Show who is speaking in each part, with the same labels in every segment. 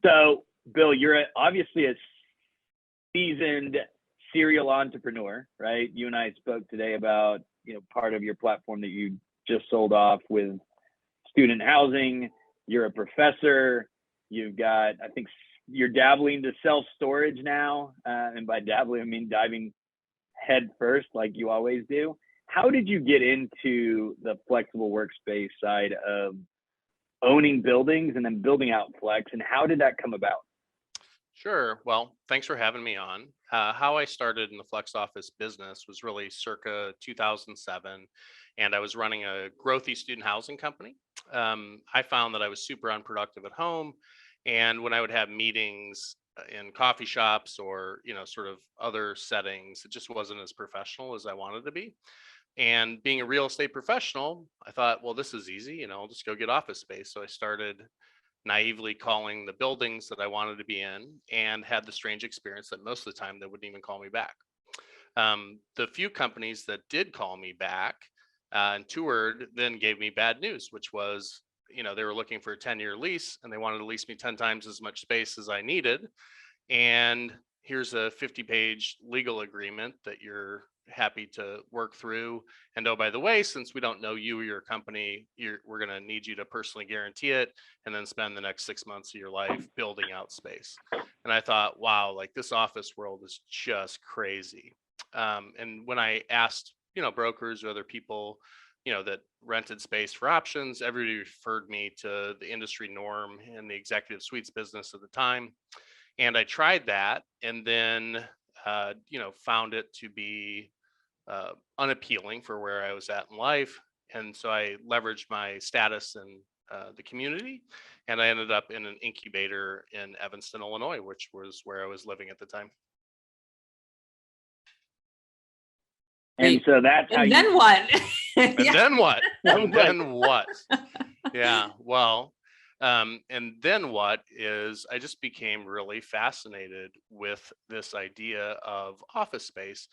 Speaker 1: So, Bill, you're obviously a seasoned serial entrepreneur, right? You and I spoke today about, part of your platform that you just sold off with student housing. You're a professor. You've got, I think you're dabbling to self-storage now. And by dabbling, I mean diving head first, like you always do. How did you get into the flexible workspace side of owning buildings and then building out Flex? And how did that come about?
Speaker 2: Sure. Well, thanks for having me on. How I started in the Flex Office business was really circa 2007, and I was running a growthy student housing company. I found that I was super unproductive at home, and when I would have meetings in coffee shops or sort of other settings, it just wasn't as professional as I wanted to be. And being a real estate professional, I thought, well, this is easy. I'll just go get office space. So I started naively calling the buildings that I wanted to be in and had the strange experience that most of the time they wouldn't even call me back. The few companies that did call me back and toured then gave me bad news, which was, they were looking for a 10-year lease and they wanted to lease me 10 times as much space as I needed. And here's a 50-page legal agreement that you're happy to work through. And oh, by the way, since we don't know you or your company, we're going to need you to personally guarantee it and then spend the next 6 months of your life building out space. And I thought, wow, like this office world is just crazy. And when I asked, brokers or other people, that rented space for options, everybody referred me to the industry norm in the executive suites business at the time. And I tried that and then, found it to be unappealing for where I was at in life. And so I leveraged my status in the community and I ended up in an incubator in Evanston, Illinois, which was where I was living at the time.
Speaker 1: And so that's how
Speaker 3: and then what?
Speaker 2: And then what? And then what? Yeah, well, and then what is I just became really fascinated with this idea of office space.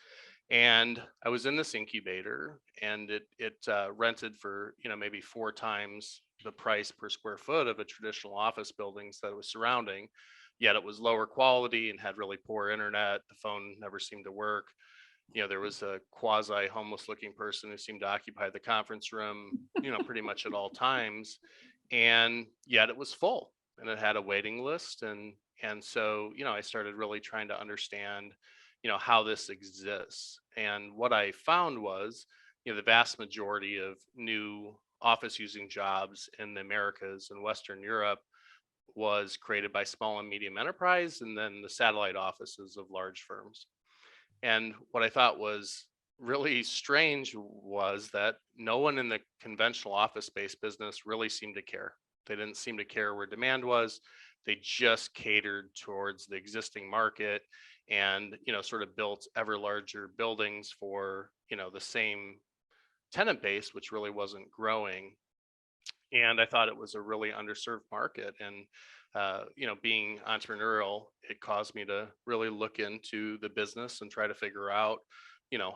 Speaker 2: And I was in this incubator and it rented for, maybe 4 times the price per square foot of a traditional office buildings that it was surrounding. Yet it was lower quality and had really poor internet. The phone never seemed to work. There was a quasi homeless looking person who seemed to occupy the conference room, pretty much at all times. And yet it was full and it had a waiting list. And so, I started really trying to understand, how this exists. And what I found was, the vast majority of new office using jobs in the Americas and Western Europe was created by small and medium enterprise and then the satellite offices of large firms. And what I thought was really strange was that no one in the conventional office space business really seemed to care. They didn't seem to care where demand was. They just catered towards the existing market and, sort of built ever larger buildings for, the same tenant base, which really wasn't growing. And I thought it was a really underserved market. And being entrepreneurial, it caused me to really look into the business and try to figure out,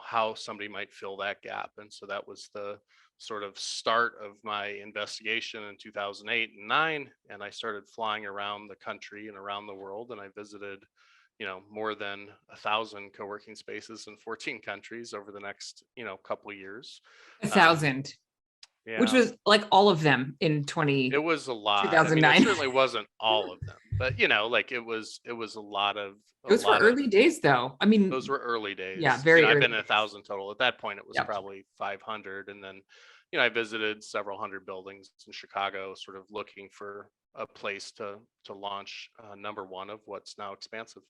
Speaker 2: how somebody might fill that gap. And so that was the sort of start of my investigation in 2008 and 9. And I started flying around the country and around the world. And I visited, more than 1,000 co-working spaces in 14 countries over the next, couple of years.
Speaker 3: 1,000.
Speaker 2: Yeah.
Speaker 3: Which was like all of them in
Speaker 2: It was a lot.
Speaker 3: 2009.
Speaker 2: I mean, it certainly wasn't all of them, but like it was a lot of.
Speaker 3: Those were early days, though. I mean,
Speaker 2: those were early days.
Speaker 3: Yeah, very early.
Speaker 2: I've been 1,000 total. At that point, it was
Speaker 3: Yep.
Speaker 2: probably 500, and then, I visited several hundred buildings in Chicago, sort of looking for a place to launch number one of what's now Expansive.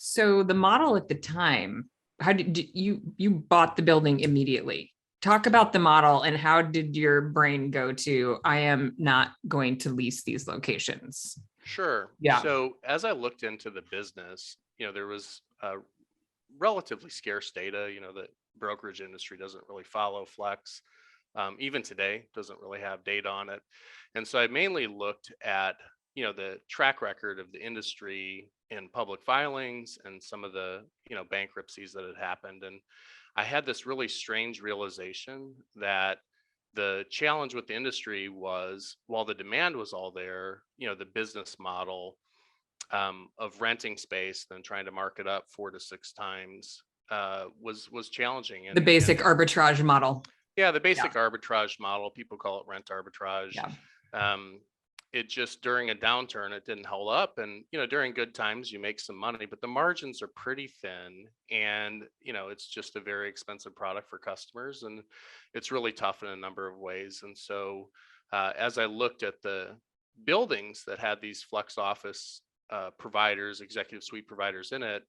Speaker 3: So the model at the time, how did you bought the building immediately? Talk about the model and how did your brain go to, I am not going to lease these locations?
Speaker 2: Sure.
Speaker 3: Yeah.
Speaker 2: So as I looked into the business, there was relatively scarce data, the brokerage industry doesn't really follow Flex. Even today doesn't really have data on it. And so I mainly looked at, the track record of the industry in public filings and some of the, bankruptcies that had happened. And I had this really strange realization that the challenge with the industry was, while the demand was all there, the business model of renting space, then trying to mark it up 4 to 6 times was challenging.
Speaker 3: The basic arbitrage model.
Speaker 2: Yeah, the basic arbitrage model. People call it rent arbitrage.
Speaker 3: Yeah.
Speaker 2: It just, during a downturn, it didn't hold up. And, during good times, you make some money, but the margins are pretty thin. And, it's just a very expensive product for customers. And it's really tough in a number of ways. And so as I looked at the buildings that had these flex office providers, executive suite providers in it,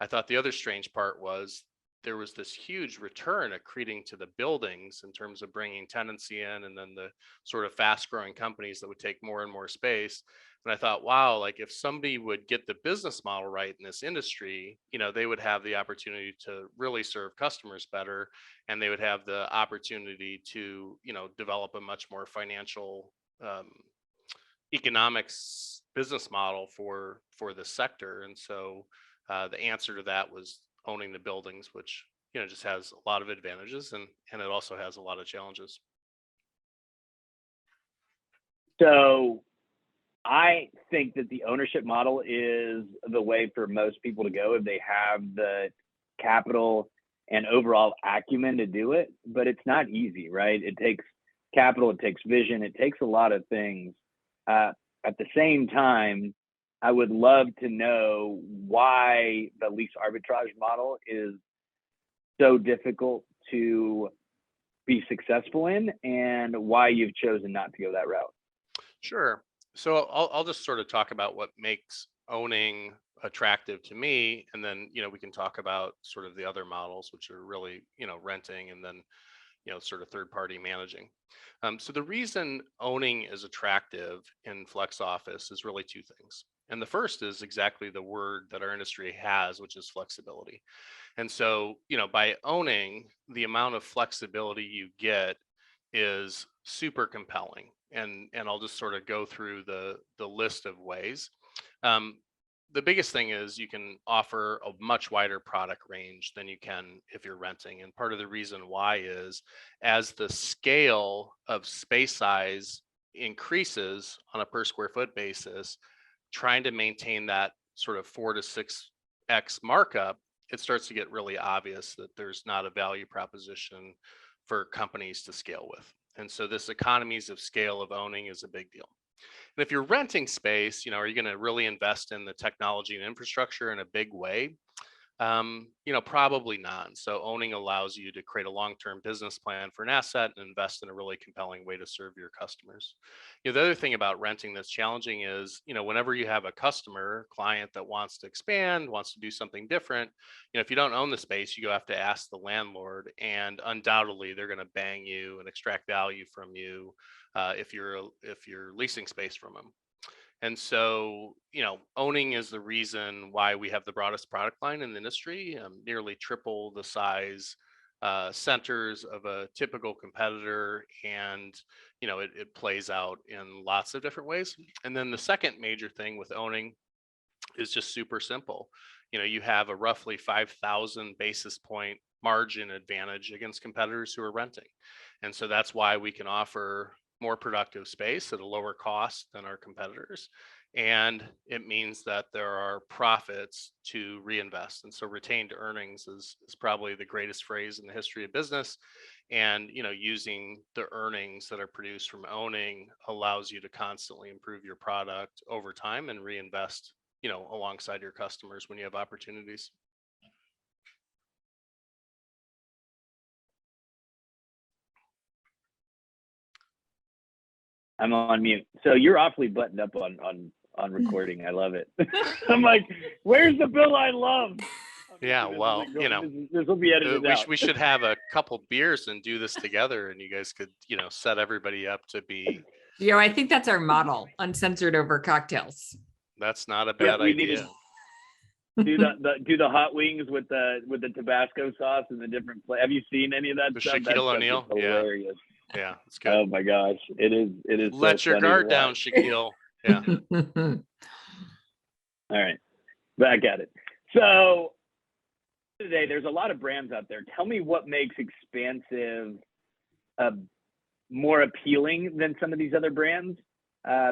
Speaker 2: I thought the other strange part was there was this huge return accreting to the buildings in terms of bringing tenancy in, and then the sort of fast growing companies that would take more and more space. And I thought, wow, like if somebody would get the business model right in this industry, they would have the opportunity to really serve customers better, and they would have the opportunity to, develop a much more financial economics business model for the sector. And so the answer to that was owning the buildings, which just has a lot of advantages, and it also has a lot of challenges.
Speaker 1: So I think that the ownership model is the way for most people to go if they have the capital and overall acumen to do it. But it's not easy, right? It takes capital, it takes vision, it takes a lot of things. At the same time, I would love to know why the lease arbitrage model is so difficult to be successful in, and why you've chosen not to go that route.
Speaker 2: Sure. So I'll just sort of talk about what makes owning attractive to me, and then we can talk about sort of the other models, which are really renting, and then sort of third party managing. So the reason owning is attractive in flex office is really 2 things. And the first is exactly the word that our industry has, which is flexibility. And so, by owning, the amount of flexibility you get is super compelling. And I'll just sort of go through the list of ways. The biggest thing is you can offer a much wider product range than you can if you're renting. And part of the reason why is, as the scale of space size increases on a per square foot basis, trying to maintain that sort of 4 to 6x markup, it starts to get really obvious that there's not a value proposition for companies to scale with. And so this economies of scale of owning is a big deal. And if you're renting space, are you going to really invest in the technology and infrastructure in a big way? Probably not. So owning allows you to create a long-term business plan for an asset and invest in a really compelling way to serve your customers. The other thing about renting that's challenging is, whenever you have a client that wants to expand, wants to do something different, if you don't own the space, you have to ask the landlord, and undoubtedly they're going to bang you and extract value from you if you're leasing space from them. And so, owning is the reason why we have the broadest product line in the industry, nearly triple the size centers of a typical competitor. And, it plays out in lots of different ways. And then the second major thing with owning is just super simple. You have a roughly 5,000 basis point margin advantage against competitors who are renting. And so that's why we can offer more productive space at a lower cost than our competitors. And it means that there are profits to reinvest. And so retained earnings is probably the greatest phrase in the history of business. And, using the earnings that are produced from owning allows you to constantly improve your product over time and reinvest, alongside your customers when you have opportunities.
Speaker 1: I'm on mute. So you're awfully buttoned up on recording. I love it. I'm like, where's the Bill I love?
Speaker 2: Yeah, well,
Speaker 1: this will be edited out.
Speaker 2: We should have a couple beers and do this together, and you guys could, set everybody up to be.
Speaker 3: I think that's our model: uncensored over cocktails.
Speaker 2: That's not a bad idea.
Speaker 1: Do the hot wings with the Tabasco sauce and the different flavors. Have you seen any of that
Speaker 2: The
Speaker 1: stuff?
Speaker 2: Shaquille O'Neal,
Speaker 1: hilarious.
Speaker 2: Yeah, it's good.
Speaker 1: Oh my gosh, it is.
Speaker 2: Let
Speaker 1: so
Speaker 2: your guard down, Shaquille. Yeah.
Speaker 1: All right, back at it. So today, there's a lot of brands out there. Tell me what makes Expansive a more appealing than some of these other brands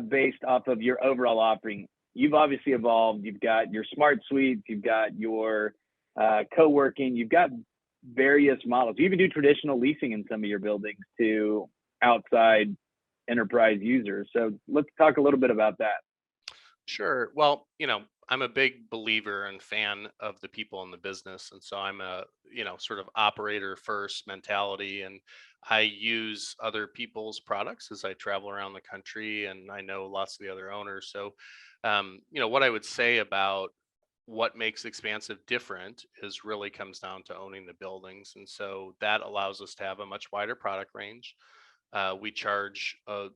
Speaker 1: based off of your overall offering. You've obviously evolved. You've got your smart suites, you've got your co-working, you've got various models. You even do traditional leasing in some of your buildings to outside enterprise users. So let's talk a little bit about that.
Speaker 2: Sure. Well, I'm a big believer and fan of the people in the business. And so I'm a, sort of operator first mentality. And I use other people's products as I travel around the country, and I know lots of the other owners. So, what I would say about what makes Expansive different is really comes down to owning the buildings. And so that allows us to have a much wider product range. We charge a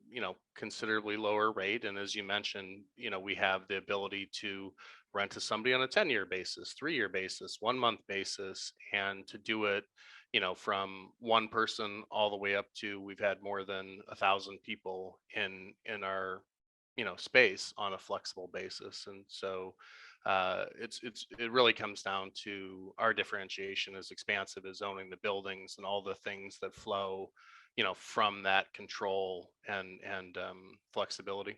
Speaker 2: considerably lower rate, and as you mentioned, we have the ability to rent to somebody on a 10-year basis, 3-year basis, 1-month basis, and to do it from one person all the way up to we've had more than 1,000 people in our space on a flexible basis. And so it really comes down to our differentiation as Expansive as owning the buildings and all the things that flow from that control and flexibility.